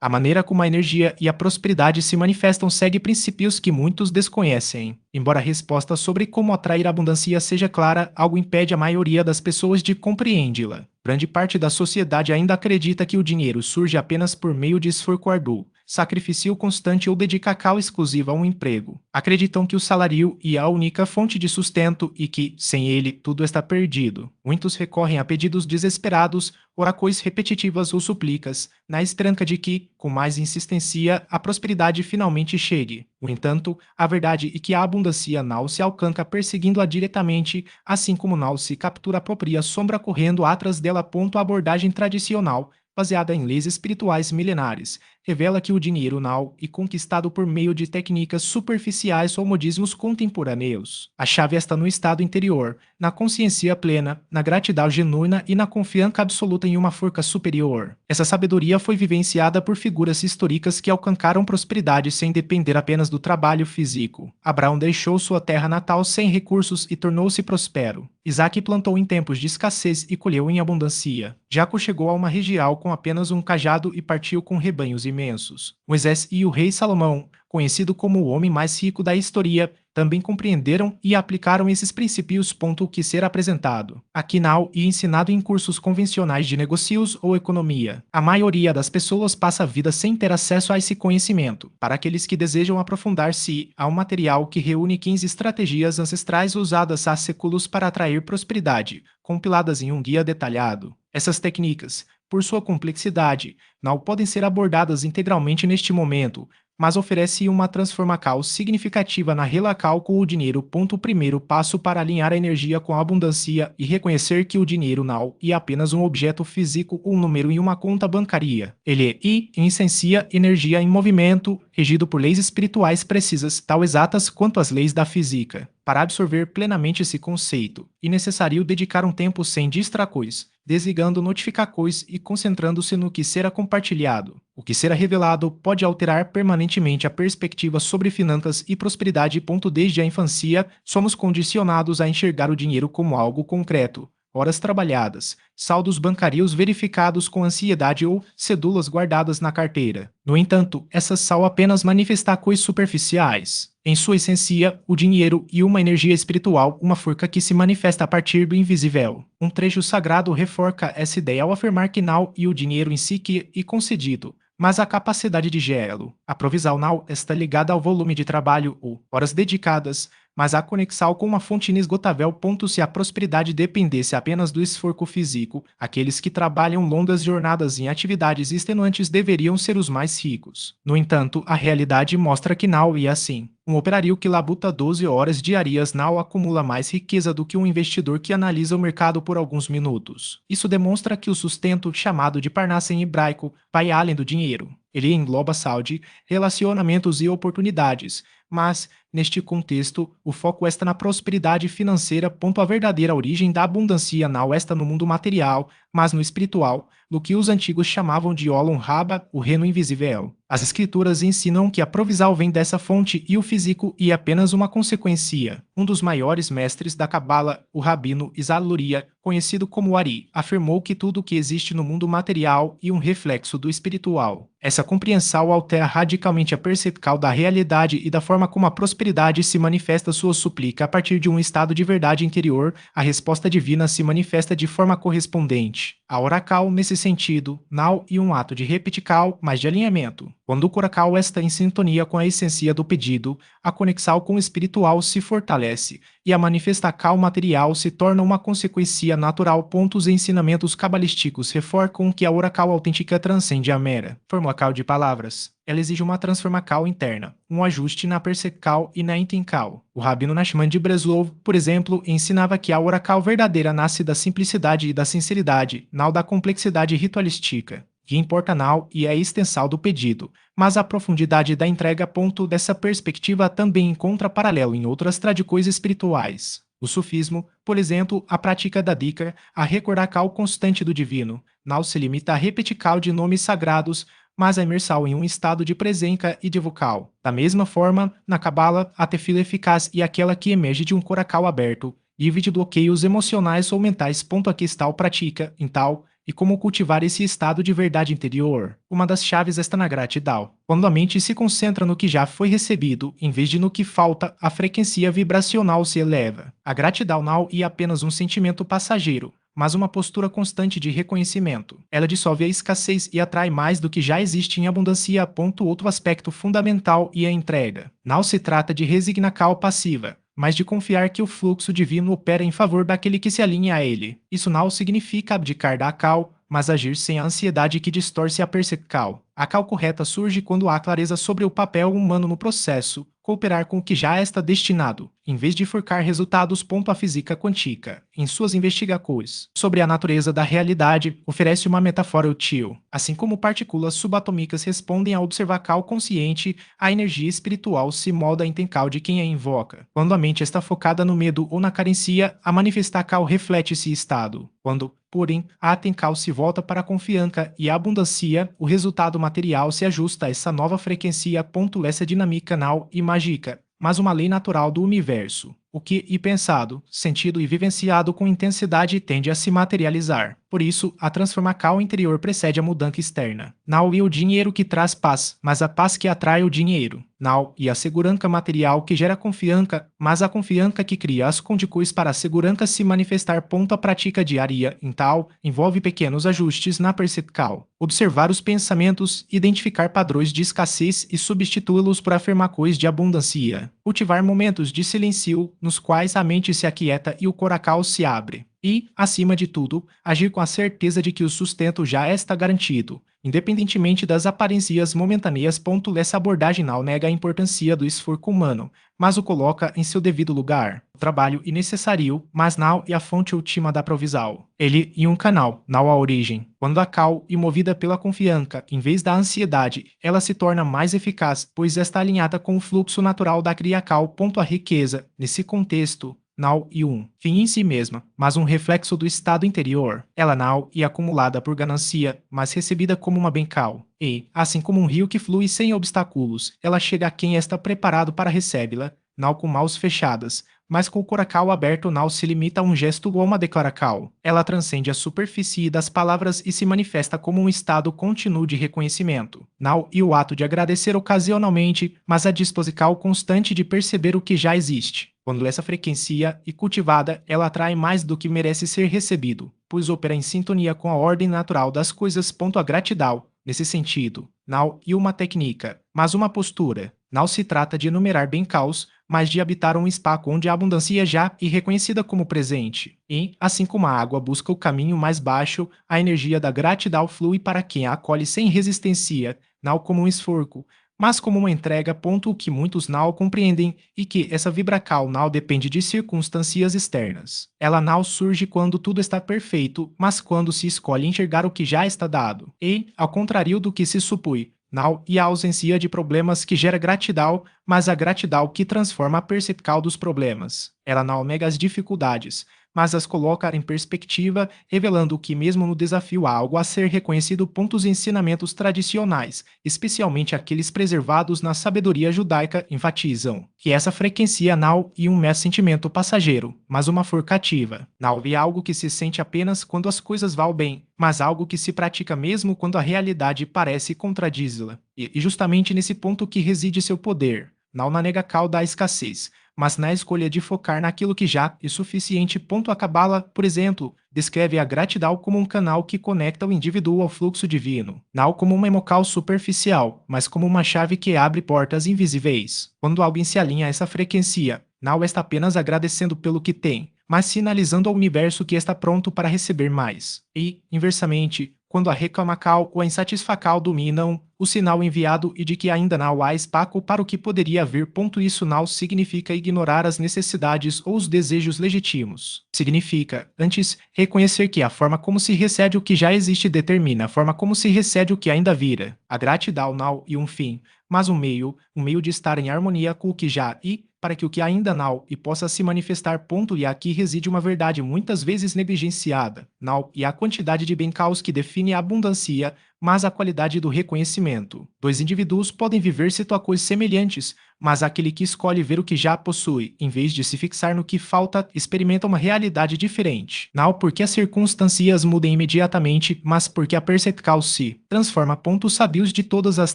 A maneira como a energia e a prosperidade se manifestam segue princípios que muitos desconhecem. Embora a resposta sobre como atrair abundância seja clara, algo impede a maioria das pessoas de compreendê-la. Grande parte da sociedade ainda acredita que o dinheiro surge apenas por meio de esforço árduo, sacrifício constante ou dedicação exclusiva a um emprego. Acreditam que o salário é a única fonte de sustento e que, sem ele, tudo está perdido. Muitos recorrem a pedidos desesperados, orações repetitivas ou súplicas, na esperança de que, com mais insistência, a prosperidade finalmente chegue. No entanto, a verdade é que a abundância não se alcança perseguindo-a diretamente, assim como não se captura a própria sombra correndo atrás dela. A abordagem tradicional, baseada em leis espirituais milenares, revela que o dinheiro não é conquistado por meio de técnicas superficiais ou modismos contemporâneos. A chave está no estado interior, na consciência plena, na gratidão genuína e na confiança absoluta em uma força superior. Essa sabedoria foi vivenciada por figuras históricas que alcançaram prosperidade sem depender apenas do trabalho físico. Abraão deixou sua terra natal sem recursos e tornou-se próspero. Isaac plantou em tempos de escassez e colheu em abundância. Jaco chegou a uma região com apenas um cajado e partiu com rebanhos imensos. Moisés e o rei Salomão, conhecido como o homem mais rico da história, também compreenderam e aplicaram esses princípios. O que ser apresentado aqui não e ensinado em cursos convencionais de negócios ou economia. A maioria das pessoas passa a vida sem ter acesso a esse conhecimento. Para aqueles que desejam aprofundar-se, há um material que reúne 15 estratégias ancestrais usadas há séculos para atrair prosperidade, compiladas em um guia detalhado. Essas técnicas, por sua complexidade, não podem ser abordadas integralmente neste momento, mas oferece uma transformação significativa na relação com o dinheiro. O primeiro passo para alinhar a energia com a abundância e reconhecer que o dinheiro não é apenas um objeto físico ou um número em uma conta bancária. Ele é, em essência, energia em movimento, regido por leis espirituais precisas, tão exatas quanto as leis da física. Para absorver plenamente esse conceito, é necessário dedicar um tempo sem distrações, desligando notificações e concentrando-se no que será compartilhado. O que será revelado pode alterar permanentemente a perspectiva sobre finanças e prosperidade. Desde a infância, somos condicionados a enxergar o dinheiro como algo concreto. Horas trabalhadas, saldos bancários verificados com ansiedade ou cédulas guardadas na carteira. No entanto, essas são apenas manifestações superficiais. Em sua essência, o dinheiro é uma energia espiritual, uma força que se manifesta a partir do invisível. Um trecho sagrado reforça essa ideia ao afirmar que não é o dinheiro em si que é concedido, mas a capacidade de gê-lo. A provisão não está ligada ao volume de trabalho ou horas dedicadas, mas a conexão com uma fonte inesgotável. Se a prosperidade dependesse apenas do esforço físico, aqueles que trabalham longas jornadas em atividades extenuantes deveriam ser os mais ricos. No entanto, a realidade mostra que não é assim. Um operário que labuta 12 horas diárias não acumula mais riqueza do que um investidor que analisa o mercado por alguns minutos. Isso demonstra que o sustento, chamado de Parnasse em hebraico, vai além do dinheiro. Ele engloba saúde, relacionamentos e oportunidades, mas, neste contexto, o foco está na prosperidade financeira. A verdadeira origem da abundância não está no mundo material, mas no espiritual, no que os antigos chamavam de Olam Rabba, o reino invisível. As escrituras ensinam que a provisão vem dessa fonte e o físico é apenas uma consequência. Um dos maiores mestres da Cabala, o rabino Isaac Luria, conhecido como Ari, afirmou que tudo o que existe no mundo material é um reflexo do espiritual. Essa compreensão altera radicalmente a percepção da realidade e da forma como a prosperidade se manifesta. Sua súplica a partir de um estado de verdade interior, a resposta divina se manifesta de forma correspondente. A oracal, nesse sentido, não é um ato de repetição, mas de alinhamento. Quando o coracal está em sintonia com a essência do pedido, a conexão com o espiritual se fortalece e a manifestação material se torna uma consequência natural. Os ensinamentos cabalísticos reforçam que a oracal autêntica transcende a mera formacal de palavras. Ela exige uma transformação interna, um ajuste na percepção e na intenção. O rabino Nachman de Breslov, por exemplo, ensinava que a oracal verdadeira nasce da simplicidade e da sinceridade, não da complexidade ritualística. Que importa não é a extensão do pedido, mas a profundidade da entrega. Dessa perspectiva também encontra paralelo em outras tradições espirituais. O sufismo, por exemplo, a prática da dika, a recordação constante do divino, não se limita a repetição de nomes sagrados, mas a imersão em um estado de presença e de vocal. Da mesma forma, na Cabala, a tefila eficaz é aquela que emerge de um coracal aberto, livre de bloqueios emocionais ou mentais. Aqui está a prática, então, E como cultivar esse estado de verdade interior? Uma das chaves está na gratidão. Quando a mente se concentra no que já foi recebido, em vez de no que falta, a frequência vibracional se eleva. A gratidão não é apenas um sentimento passageiro, mas uma postura constante de reconhecimento. Ela dissolve a escassez e atrai mais do que já existe em abundância. Outro aspecto fundamental e a entrega. Não se trata de resignação passiva, mas de confiar que o fluxo divino opera em favor daquele que se alinha a ele. Isso não significa abdicar da cal, mas agir sem a ansiedade que distorce a percepção. A cal correta surge quando há clareza sobre o papel humano no processo, cooperar com o que já está destinado, em vez de focar resultados. A física quântica, em suas investigações sobre a natureza da realidade, oferece uma metáfora útil. Assim como partículas subatômicas respondem a observar cal consciente, a energia espiritual se molda em cal de quem a invoca. Quando a mente está focada no medo ou na carência, a manifestar cal reflete esse estado. Quando, porém, a atencal se volta para a confiança e a abundância, o resultado material se ajusta a essa nova frequência. Essa dinâmica não e mágica, mas uma lei natural do universo. O que é pensado, sentido e vivenciado com intensidade tende a se materializar. Por isso, a transformação interior precede a mudança externa. Não é o dinheiro que traz paz, mas a paz que atrai o dinheiro. Não é a segurança material que gera confiança, mas a confiança que cria as condições para a segurança se manifestar. A prática diária, então, envolve pequenos ajustes na percepção. Observar os pensamentos, identificar padrões de escassez e substituí-los por afirmações de abundância. Cultivar momentos de silêncio, nos quais a mente se aquieta e o coração se abre. E, acima de tudo, agir com a certeza de que o sustento já está garantido, independentemente das aparências momentâneas. Essa abordagem não nega a importância do esforço humano, mas o coloca em seu devido lugar. O trabalho é necessário, mas não é a fonte última da provisão. Ele é um canal, não a origem. Quando a cal é movida pela confiança, em vez da ansiedade, ela se torna mais eficaz, pois está alinhada com o fluxo natural da criacal. A riqueza, nesse contexto, não é um fim em si mesma, mas um reflexo do estado interior. Ela não é acumulada por ganância, mas recebida como uma bencal. E, assim como um rio que flui sem obstáculos, ela chega a quem está preparado para recebê-la, não com mãos fechadas, mas com o coração aberto. Não se limita a um gesto ou uma declaração. Ela transcende a superfície das palavras e se manifesta como um estado contínuo de reconhecimento. Não é o ato de agradecer ocasionalmente, mas a disposição constante de perceber o que já existe. Quando essa frequência é cultivada, ela atrai mais do que merece ser recebido, pois opera em sintonia com a ordem natural das coisas. A gratidão, nesse sentido, não é uma técnica, mas uma postura. Não se trata de enumerar bem-caos, mas de habitar um espaço onde a abundância já é reconhecida como presente. E, assim como a água busca o caminho mais baixo, a energia da gratidão flui para quem a acolhe sem resistência, não como um esforço, mas como uma entrega. O que muitos não compreendem e que essa vibração não depende de circunstâncias externas. Ela não surge quando tudo está perfeito, mas quando se escolhe enxergar o que já está dado. E, ao contrário do que se supõe, não é a ausência de problemas que gera gratidão, mas a gratidão que transforma a percepção dos problemas. Ela não nega as dificuldades, mas as coloca em perspectiva, revelando que mesmo no desafio há algo a ser reconhecido. Os ensinamentos tradicionais, especialmente aqueles preservados na sabedoria judaica, enfatizam que essa frequência não é um mero sentimento passageiro, mas uma força cativa. Não é algo que se sente apenas quando as coisas vão bem, mas algo que se pratica mesmo quando a realidade parece contradizi-la. E justamente nesse ponto que reside seu poder, não na negação da escassez, mas na escolha de focar naquilo que já é suficiente. A Cabala, por exemplo, descreve a gratidão como um canal que conecta o indivíduo ao fluxo divino, não como uma emocal superficial, mas como uma chave que abre portas invisíveis. Quando alguém se alinha a essa frequência, não está apenas agradecendo pelo que tem, mas sinalizando ao universo que está pronto para receber mais. E, inversamente, quando a reclamação ou a insatisfação dominam, o sinal enviado e de que ainda não há espaço para o que poderia vir. Isso não significa ignorar as necessidades ou os desejos legítimos. Significa, antes, reconhecer que a forma como se recebe o que já existe determina a forma como se recebe o que ainda vira. A gratidão não é um fim, mas um meio de estar em harmonia com o que já e para que o que ainda não e possa se manifestar. E aqui reside uma verdade muitas vezes negligenciada. Não e a quantidade de bem-caos que define a abundância, mas a qualidade do reconhecimento. Dois indivíduos podem viver situações semelhantes, mas aquele que escolhe ver o que já possui, em vez de se fixar no que falta, experimenta uma realidade diferente. Não porque as circunstâncias mudem imediatamente, mas porque a percepção se transforma. Pontos sabios de todas as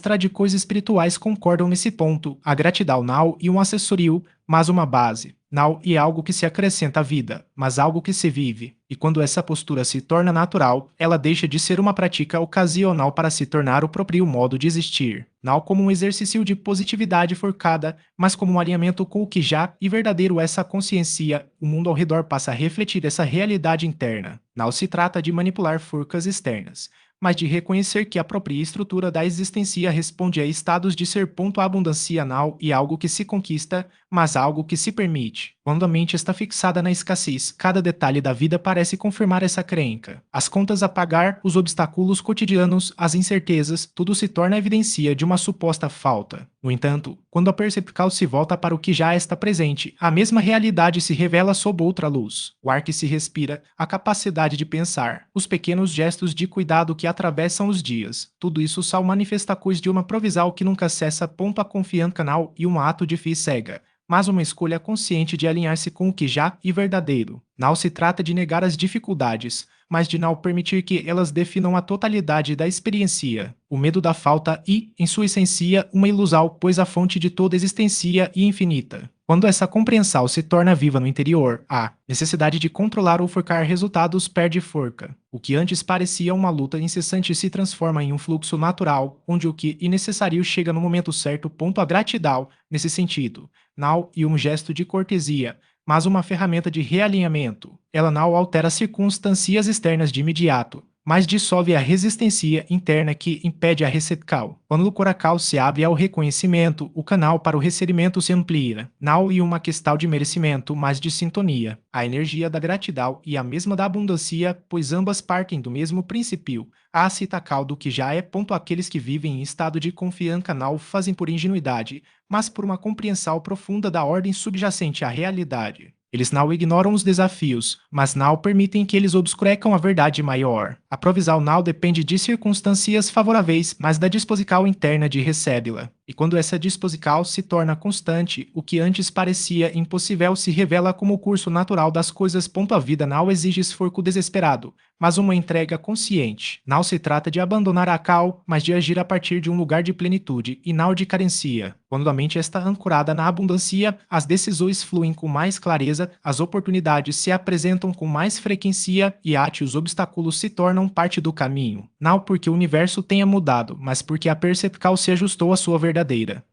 tradições espirituais concordam nesse ponto. A gratidão não e um acessorio, mas uma base. Não é algo que se acrescenta à vida, mas algo que se vive. E quando essa postura se torna natural, ela deixa de ser uma prática ocasional para se tornar o próprio modo de existir. Não como um exercício de positividade forcada, mas como um alinhamento com o que já e verdadeiro essa consciência, o mundo ao redor passa a refletir essa realidade interna. Não se trata de manipular forcas externas, mas de reconhecer que a própria estrutura da existência responde a estados de ser. A abundância não é algo que se conquista, mas algo que se permite. Quando a mente está fixada na escassez, cada detalhe da vida parece confirmar essa crença. As contas a pagar, os obstáculos cotidianos, as incertezas, tudo se torna evidência de uma suposta falta. No entanto, quando a percepção se volta para o que já está presente, a mesma realidade se revela sob outra luz. O ar que se respira, a capacidade de pensar, os pequenos gestos de cuidado que atravessam os dias, tudo isso são manifestações de uma provisão que nunca cessa. A confiança canal e um ato de fé cega, mas uma escolha consciente de alinhar-se com o que já e verdadeiro. Não se trata de negar as dificuldades, mas de não permitir que elas definam a totalidade da experiência. O medo da falta e, em sua essência, uma ilusão, pois a fonte de toda existência e infinita. Quando essa compreensão se torna viva no interior, a necessidade de controlar ou focar resultados perde forca. O que antes parecia uma luta incessante se transforma em um fluxo natural, onde o que é necessário chega no momento certo. A gratidão, nesse sentido, não é um gesto de cortesia, mas uma ferramenta de realinhamento. Ela não altera as circunstâncias externas de imediato, mas dissolve a resistência interna que impede a recepção. Quando o coração se abre ao reconhecimento, o canal para o recebimento se amplia. Não é uma questão de merecimento, mas de sintonia. A energia da gratidão e a mesma da abundância, pois ambas partem do mesmo princípio. A citacal do que já é. Aqueles que vivem em estado de confiança não fazem por ingenuidade, mas por uma compreensão profunda da ordem subjacente à realidade. Eles não ignoram os desafios, mas não permitem que eles obscureçam a verdade maior. A provisão não depende de circunstâncias favoráveis, mas da disposição interna de recebê-la. E quando essa disposição se torna constante, o que antes parecia impossível se revela como o curso natural das coisas. A vida não exige esforço desesperado, mas uma entrega consciente. Não se trata de abandonar a cal, mas de agir a partir de um lugar de plenitude e não de carência. Quando a mente está ancorada na abundância, as decisões fluem com mais clareza, as oportunidades se apresentam com mais frequência e os obstáculos se tornam parte do caminho. Não porque o universo tenha mudado, mas porque a percepção se ajustou à sua verdadeira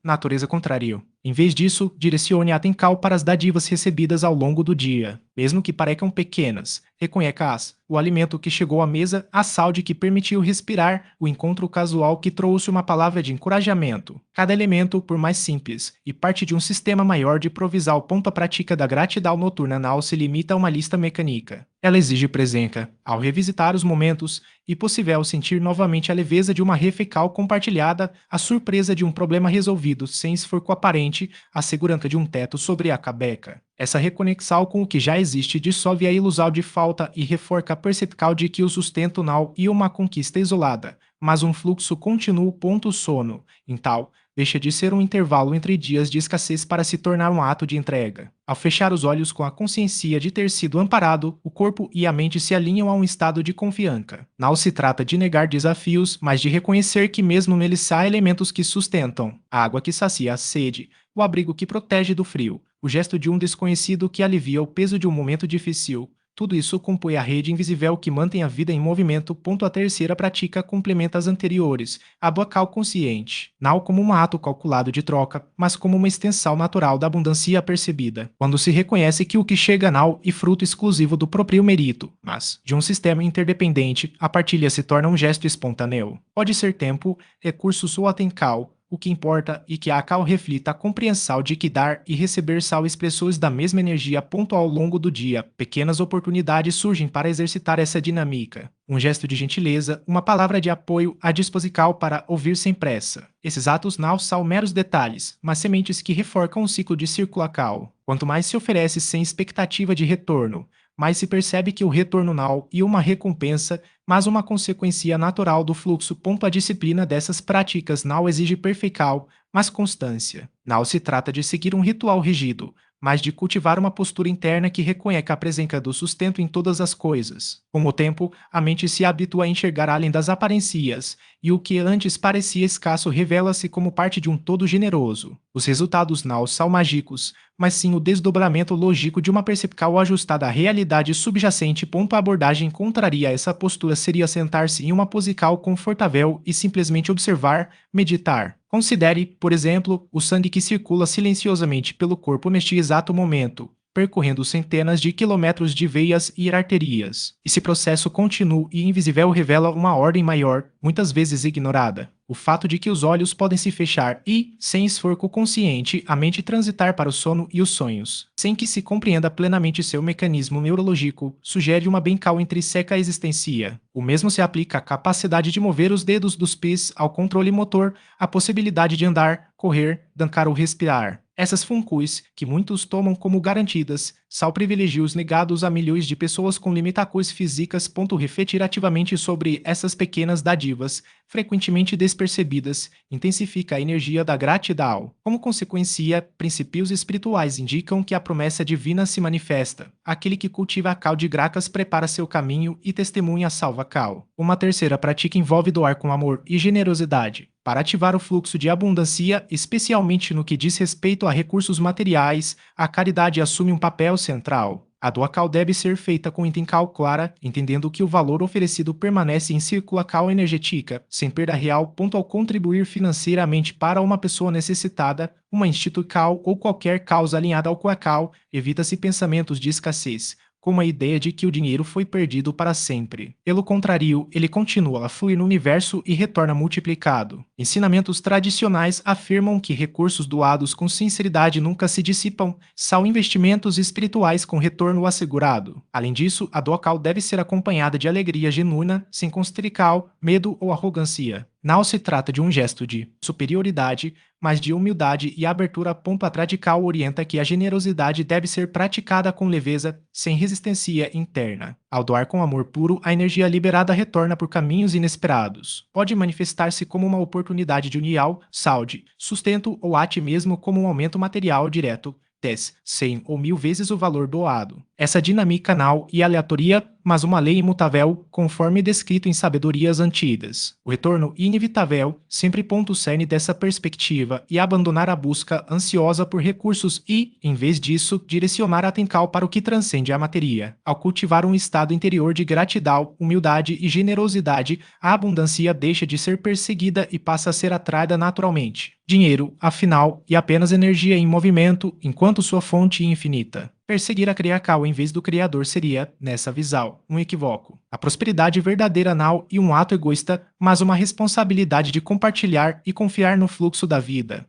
natureza contrária. Em vez disso, direcione a atenção para as dádivas recebidas ao longo do dia, mesmo que pareçam pequenas. Reconheça-as, o alimento que chegou à mesa, a saúde que permitiu respirar, o encontro casual que trouxe uma palavra de encorajamento. Cada elemento, por mais simples, e parte de um sistema maior de provisão. A prática da gratidão noturna não se limita a uma lista mecânica. Ela exige presença. Ao revisitar os momentos, e possível sentir novamente a leveza de uma refeição compartilhada, a surpresa de um problema resolvido sem esforço aparente, a segurança de um teto sobre a cabeça. Essa reconexão com o que já existe dissolve a ilusão de falta e reforça a percepção de que o sustento não é uma conquista isolada, mas um fluxo contínuo. Sono, então, deixa de ser um intervalo entre dias de escassez para se tornar um ato de entrega. Ao fechar os olhos com a consciência de ter sido amparado, o corpo e a mente se alinham a um estado de confiança. Não se trata de negar desafios, mas de reconhecer que mesmo neles há elementos que sustentam: a água que sacia a sede, o abrigo que protege do frio, o gesto de um desconhecido que alivia o peso de um momento difícil. Tudo isso compõe a rede invisível que mantém a vida em movimento. A terceira prática complementa as anteriores, a bocal consciente, não como um ato calculado de troca, mas como uma extensão natural da abundância percebida, quando se reconhece que o que chega não é fruto exclusivo do próprio mérito, mas de um sistema interdependente. A partilha se torna um gesto espontâneo. Pode ser tempo, recursos ou atenção. O que importa é que a cal reflita a compreensão de que dar e receber são expressões da mesma energia. Ao longo do dia, pequenas oportunidades surgem para exercitar essa dinâmica. Um gesto de gentileza, uma palavra de apoio, a disposição para ouvir sem pressa. Esses atos não são meros detalhes, mas sementes que reforçam um ciclo de circulação. Quanto mais se oferece sem expectativa de retorno, mas se percebe que o retorno não e uma recompensa, mas uma consequência natural do fluxo. A disciplina dessas práticas não exige perfeição, mas constância. Não se trata de seguir um ritual rígido, mas de cultivar uma postura interna que reconheça a presença do sustento em todas as coisas. Com o tempo, a mente se habitua a enxergar além das aparências, e o que antes parecia escasso revela-se como parte de um todo generoso. Os resultados não são mágicos, mas sim o desdobramento lógico de uma percepção ajustada à realidade subjacente. A abordagem contrária a essa postura seria sentar-se em uma posição confortável e simplesmente observar, meditar. Considere, por exemplo, o sangue que circula silenciosamente pelo corpo neste exato momento, percorrendo centenas de quilômetros de veias e arterias. Esse processo contínuo e invisível revela uma ordem maior, muitas vezes ignorada. O fato de que os olhos podem se fechar e, sem esforço consciente, a mente transitar para o sono e os sonhos, sem que se compreenda plenamente seu mecanismo neurológico, sugere uma bencal intrínseca existência. O mesmo se aplica à capacidade de mover os dedos dos pés, ao controle motor, à possibilidade de andar, correr, dançar ou respirar. Essas funções, que muitos tomam como garantidas, são privilégios negados a milhões de pessoas com limitações físicas. Refletir ativamente sobre essas pequenas dádivas, frequentemente despercebidas, intensifica a energia da gratidão. Como consequência, princípios espirituais indicam que a promessa divina se manifesta. Aquele que cultiva a cal de gracas prepara seu caminho e testemunha a salva cal. Uma terceira prática envolve doar com amor e generosidade. Para ativar o fluxo de abundância, especialmente no que diz respeito a recursos materiais, a caridade assume um papel central. A doação deve ser feita com intenção clara, entendendo que o valor oferecido permanece em circulação energética, sem perda real. Ao contribuir financeiramente para uma pessoa necessitada, uma instituição ou qualquer causa alinhada ao qual evita-se pensamentos de escassez, como a ideia de que o dinheiro foi perdido para sempre. Pelo contrário, ele continua a fluir no universo e retorna multiplicado. Ensinamentos tradicionais afirmam que recursos doados com sinceridade nunca se dissipam, são investimentos espirituais com retorno assegurado. Além disso, a doação deve ser acompanhada de alegria genuína, sem constrical, medo ou arrogância. Não se trata de um gesto de superioridade, mas de humildade e abertura. A radical orienta que a generosidade deve ser praticada com leveza, sem resistência interna. Ao doar com amor puro, a energia liberada retorna por caminhos inesperados. Pode manifestar-se como uma oportunidade de união, saúde, sustento ou até mesmo como um aumento material direto, 10, 100 ou 1000 vezes o valor doado. Essa dinâmica não é aleatória, mas uma lei imutável, conforme descrito em sabedorias antigas. O retorno inevitável, sempre o cerne dessa perspectiva, e abandonar a busca ansiosa por recursos e, em vez disso, direcionar a atenção para o que transcende a matéria. Ao cultivar um estado interior de gratidão, humildade e generosidade, a abundância deixa de ser perseguida e passa a ser atraída naturalmente. Dinheiro, afinal, é apenas energia em movimento, enquanto sua fonte é infinita. Perseguir a criação em vez do Criador seria, nessa visão, um equívoco. A prosperidade verdadeira não é um ato egoísta, mas uma responsabilidade de compartilhar e confiar no fluxo da vida.